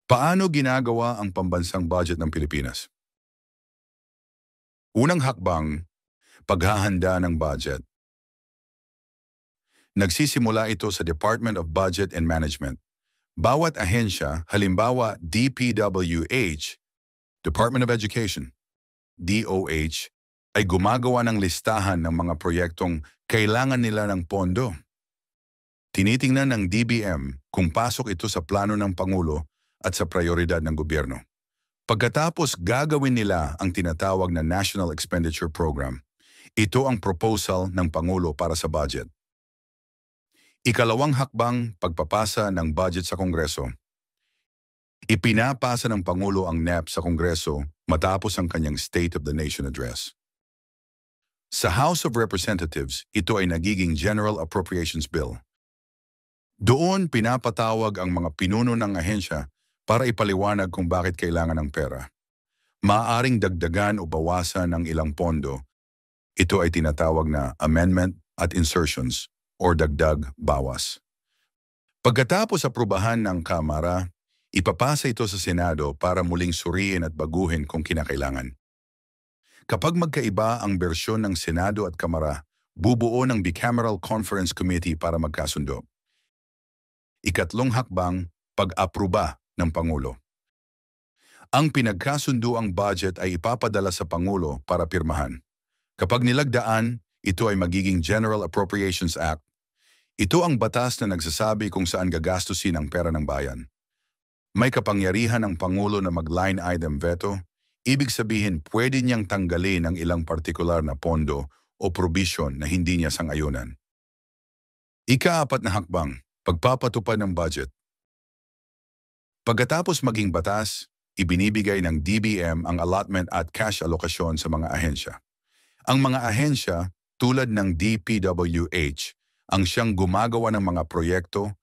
Paano ginagawa ang pambansang budget ng Pilipinas? Unang hakbang, paghahanda ng budget. Nagsisimula ito sa Department of Budget and Management. Bawat ahensya, halimbawa DPWH, Department of Education, DOH, ay gumagawa ng listahan ng mga proyektong kailangan nila ng pondo. Tinitingnan ng DBM kung pasok ito sa plano ng Pangulo at sa prioridad ng gobyerno. Pagkatapos gagawin nila ang tinatawag na National Expenditure Program. Ito ang proposal ng Pangulo para sa budget. Ikalawang hakbang, pagpapasa ng budget sa Kongreso. Ipinapasa ng Pangulo ang NEP sa Kongreso matapos ang kanyang State of the Nation Address. Sa House of Representatives, ito ay nagiging General Appropriations Bill. Doon pinapatawag ang mga pinuno ng ahensya para ipaliwanag kung bakit kailangan ng pera. Maaaring dagdagan o bawasan ng ilang pondo. Ito ay tinatawag na amendment at insertions or dagdag-bawas. Pagkatapos aprubahan ng Kamara, ipapasa ito sa Senado para muling suriin at baguhin kung kinakailangan. Kapag magkaiba ang bersyon ng Senado at Kamara, bubuo ng Bicameral Conference Committee para magkasundo. Ikatlong hakbang, pag-apruba ng Pangulo. Ang pinagkasunduang budget ay ipapadala sa Pangulo para pirmahan. Kapag nilagdaan, ito ay magiging General Appropriations Act. Ito ang batas na nagsasabi kung saan gagastusin ang pera ng bayan. May kapangyarihan ang Pangulo na mag-line item veto, ibig sabihin pwede niyang tanggalin ang ilang partikular na pondo o provision na hindi niya sang-ayunan. Ika-apat na hakbang, pagpapatupad ng budget. Pagkatapos maging batas, ibinibigay ng DBM ang allotment at cash allocation sa mga ahensya. Ang mga ahensya, tulad ng DPWH, ang siyang gumagawa ng mga proyekto,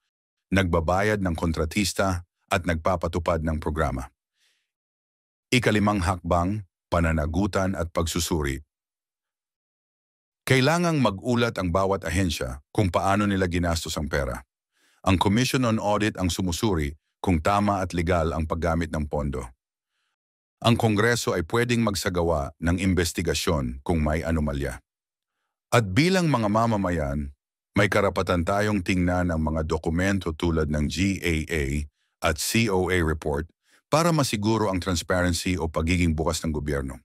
nagbabayad ng kontratista at nagpapatupad ng programa. Ikalimang hakbang, pananagutan at pagsusuri. Kailangang mag-ulat ang bawat ahensya kung paano nila ginastos ang pera. Ang Commission on Audit ang sumusuri kung tama at legal ang paggamit ng pondo. Ang Kongreso ay pwedeng magsagawa ng investigasyon kung may anomalya. At bilang mga mamamayan, may karapatan tayong tingnan ang mga dokumento tulad ng GAA at COA report para masiguro ang transparency o pagiging bukas ng gobyerno.